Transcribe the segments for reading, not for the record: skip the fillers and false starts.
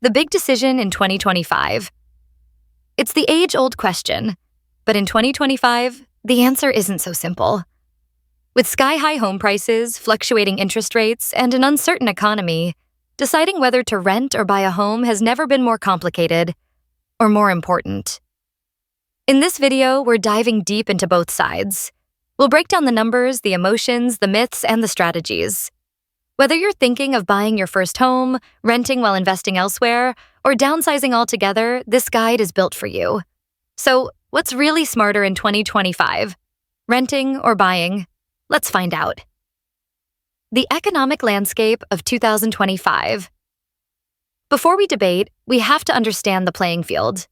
The big decision in 2025. It's the age-old question, but in 2025, the answer isn't so simple. With sky-high home prices, fluctuating interest rates, and an uncertain economy, deciding whether to rent or buy a home has never been more complicated or more important. In this video, we're diving deep into both sides. We'll break down the numbers, the emotions, the myths, and the strategies. Whether you're thinking of buying your first home, renting while investing elsewhere, or downsizing altogether, this guide is built for you. So, what's really smarter in 2025? Renting or buying? Let's find out. The economic landscape of 2025. Before we debate, we have to understand the playing field.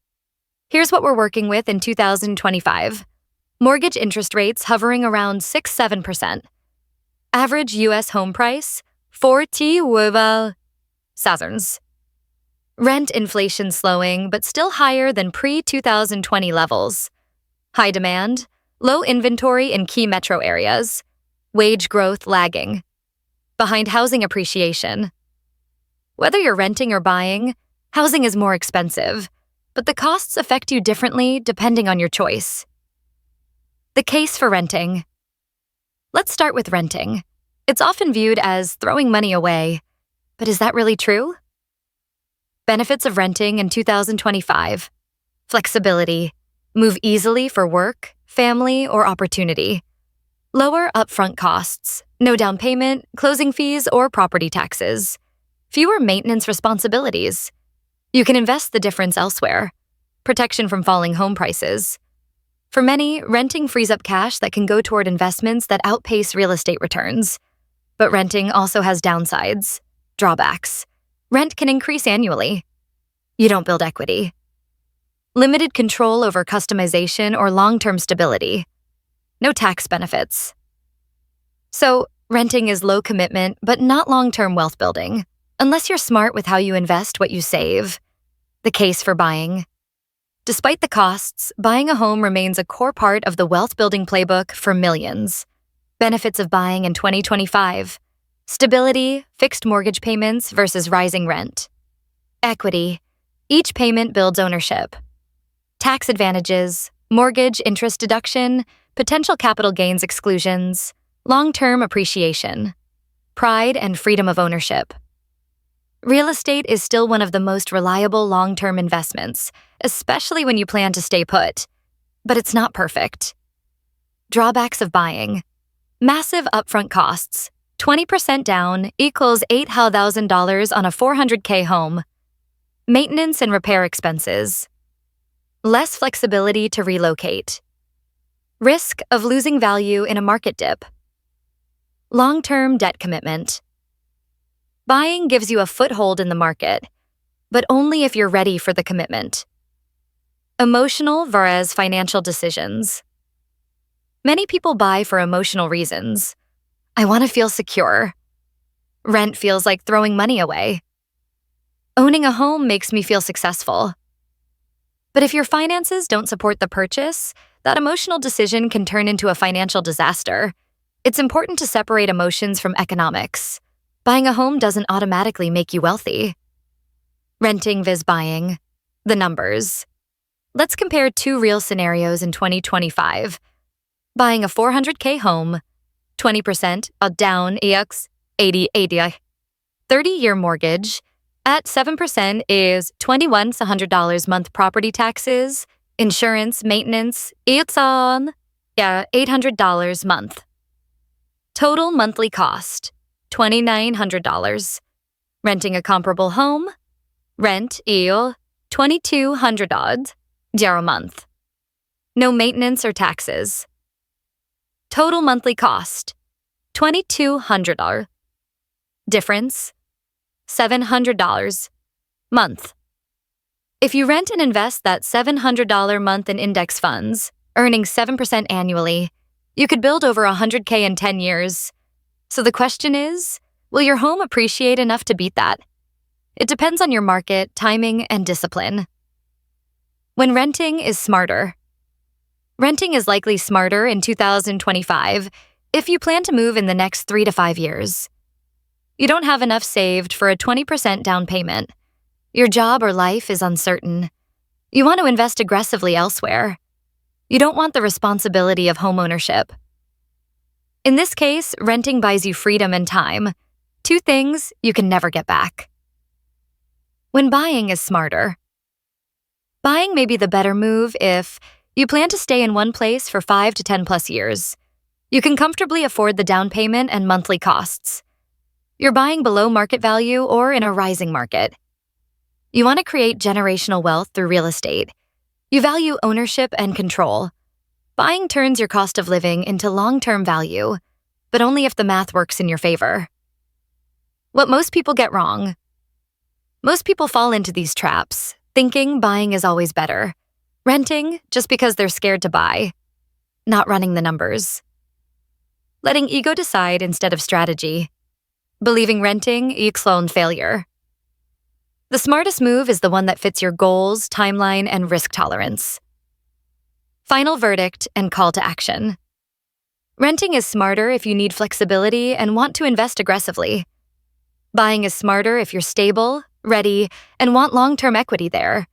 Here's what we're working with in 2025. Mortgage interest rates hovering around 6-7%. Average U.S. home price, 40,000. Rent inflation slowing, but still higher than pre-2020 levels. High demand, low inventory in key metro areas. Wage growth lagging. Behind housing appreciation. Whether you're renting or buying, housing is more expensive, but the costs affect you differently depending on your choice. The case for renting. Let's start with renting. It's often viewed as throwing money away, but is that really true? Benefits of renting in 2025. Flexibility. Move easily for work, family, or opportunity. Lower upfront costs. No down payment, closing fees, or property taxes. Fewer maintenance responsibilities. You can invest the difference elsewhere. Protection from falling home prices. For many, renting frees up cash that can go toward investments that outpace real estate returns. But renting also has downsides, drawbacks. Rent can increase annually. You don't build equity. Limited control over customization or long-term stability. No tax benefits. So, renting is low commitment, but not long-term wealth building, unless you're smart with how you invest what you save. The case for buying. Despite the costs, buying a home remains a core part of the wealth-building playbook for millions. Benefits of buying in 2025. Stability, fixed mortgage payments versus rising rent. Equity. Each payment builds ownership. Tax advantages, mortgage interest deduction, potential capital gains exclusions, long-term appreciation. Pride and freedom of ownership. Real estate is still one of the most reliable long-term investments, especially when you plan to stay put. But it's not perfect. Drawbacks of buying. Massive upfront costs. 20% down equals $8,000 on a $400K home. Maintenance and repair expenses. Less flexibility to relocate. Risk of losing value in a market dip. Long-term debt commitment. Buying gives you a foothold in the market, but only if you're ready for the commitment. Emotional versus financial decisions. Many people buy for emotional reasons. I want to feel secure. Rent feels like throwing money away. Owning a home makes me feel successful. But if your finances don't support the purchase, that emotional decision can turn into a financial disaster. It's important to separate emotions from economics. Buying a home doesn't automatically make you wealthy. Renting vs. buying. The numbers. Let's compare two real scenarios in 2025. Buying a $400K home, 20% down ex 80. 30-year mortgage at 7% is $2,100 month property taxes, insurance, maintenance, it's on $800 month. Total monthly cost, $2,900. Renting a comparable home, rent $2,200 a month. No maintenance or taxes. Total monthly cost, $2,200. Difference, $700 month. If you rent and invest that $700 month in index funds, earning 7% annually, you could build over $100K in 10 years. So the question is, will your home appreciate enough to beat that? It depends on your market, timing, and discipline. When renting is smarter. Renting is likely smarter in 2025 if you plan to move in the next 3 to 5 years. You don't have enough saved for a 20% down payment. Your job or life is uncertain. You want to invest aggressively elsewhere. You don't want the responsibility of homeownership. In this case, renting buys you freedom and time, two things you can never get back. When buying is smarter. Buying may be the better move if you plan to stay in one place for 5 to 10 plus years. You can comfortably afford the down payment and monthly costs. You're buying below market value or in a rising market. You want to create generational wealth through real estate. You value ownership and control. Buying turns your cost of living into long-term value, but only if the math works in your favor. What most people get wrong. Most people fall into these traps, thinking buying is always better. Renting just because they're scared to buy. Not running the numbers. Letting ego decide instead of strategy. Believing renting equals failure. The smartest move is the one that fits your goals, timeline, and risk tolerance. Final verdict and call to action. Renting is smarter if you need flexibility and want to invest aggressively. Buying is smarter if you're stable, ready, and want long-term equity there.